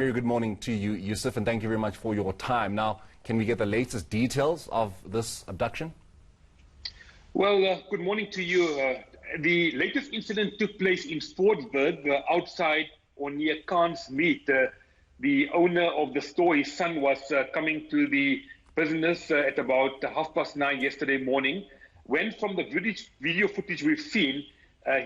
Very good morning to you, Yusuf, and thank you very much for your time. Now, can we get the latest details of this abduction? Well, good morning to you. The latest incident took place in Fordsburg, outside or near Khan's Meat. The owner of the store, his son, was coming to the business at about 9:30 yesterday morning, when from the video footage we've seen,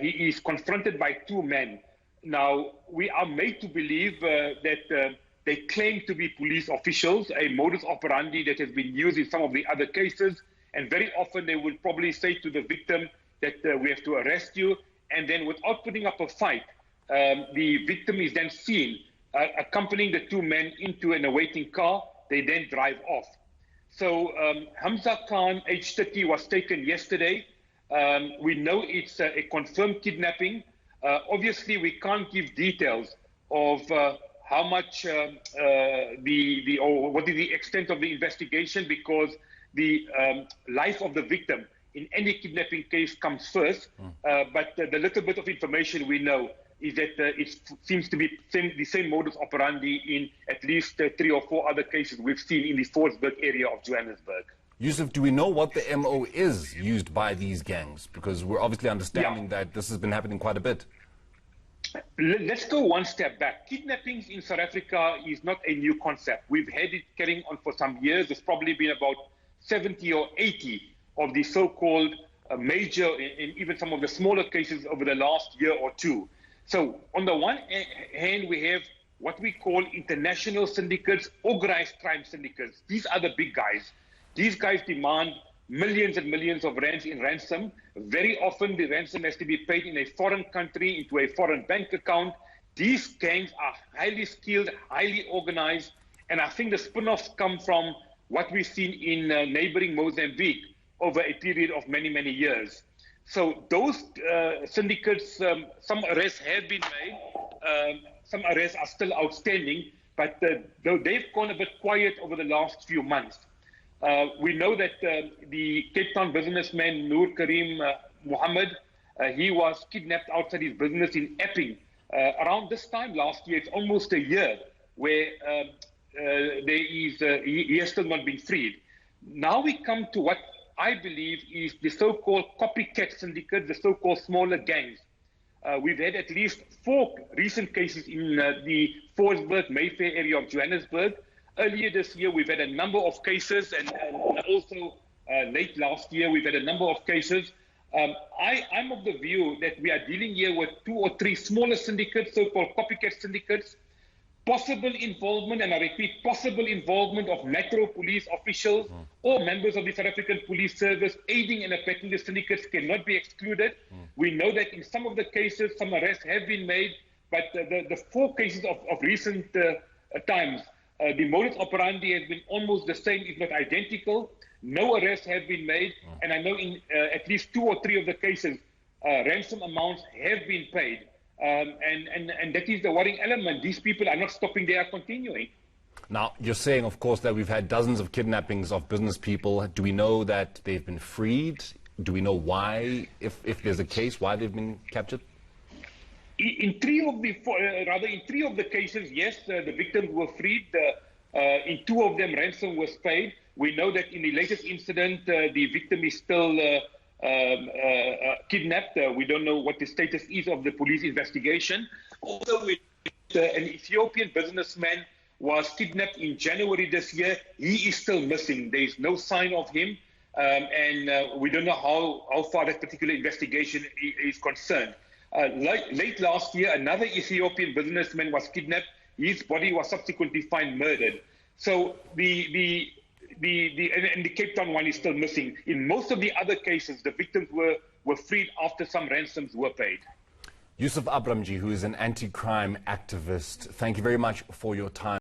he is confronted by two men. Now, we are made to believe that they claim to be police officials, a modus operandi that has been used in some of the other cases. And very often they will probably say to the victim that we have to arrest you. And then without putting up a fight, the victim is then seen accompanying the two men into an awaiting car. They then drive off. So Hamza Khan, age 30, was taken yesterday. We know it's a confirmed kidnapping. Obviously, we can't give details of how much or what is the extent of the investigation, because the life of the victim in any kidnapping case comes first. But the little bit of information we know is that it seems to be the same modus operandi in at least 3 or 4 other cases we've seen in the Fordsburg area of Johannesburg. Yusuf, do we know what the MO is used by these gangs? Because we're obviously understanding that this has been happening quite a bit. Let's go one step back. Kidnappings in South Africa is not a new concept. We've had it carrying on for some years. There's probably been about 70 or 80 of the so-called major and even some of the smaller cases over the last year or two. So on the one hand, we have what we call international syndicates, organized crime syndicates. These are the big guys. These guys demand millions and millions of rands in ransom. Very often the ransom has to be paid in a foreign country into a foreign bank account. These gangs are highly skilled, highly organized, and I think the spin-offs come from what we've seen in neighboring Mozambique over a period of many, many years. So those syndicates, some arrests have been made, some arrests are still outstanding, but they've gone a bit quiet over the last few months. We know that the Cape Town businessman Noor Karim Mohammed, he was kidnapped outside his business in Epping around this time last year. It's almost a year where he has still not been freed. Now we come to what I believe is the so-called copycat syndicates, the so-called smaller gangs. We've had at least 4 recent cases in the Fordsburg, Mayfair area of Johannesburg. Earlier this year, we've had a number of cases, and also late last year, we've had a number of cases. I'm of the view that we are dealing here with 2 or 3 smaller syndicates, so-called copycat syndicates, possible involvement, and I repeat, possible involvement of Metro police officials or members of the South African Police Service aiding and abetting the syndicates cannot be excluded. We know that in some of the cases, some arrests have been made, but the 4 cases of recent times, the modus operandi has been almost the same, if not identical. No arrests have been made, and I know in at least 2 or 3 of the cases, ransom amounts have been paid. And that is the worrying element. These people are not stopping, they are continuing. Now, you're saying, of course, that we've had dozens of kidnappings of business people. Do we know that they've been freed? Do we know why, if there's a case, why they've been captured? In 3 of the cases, yes, the victims were freed. In 2 of them, ransom was paid. We know that in the latest incident, the victim is still kidnapped. We don't know what the status is of the police investigation. Also, an Ethiopian businessman was kidnapped in January this year. He is still missing. There is no sign of him, and we don't know how far that particular investigation is concerned. Late last year, another Ethiopian businessman was kidnapped. His body was subsequently found murdered. So the Cape Town one is still missing. In most of the other cases, the victims were freed after some ransoms were paid. Yusuf Abramji, who is an anti-crime activist, thank you very much for your time.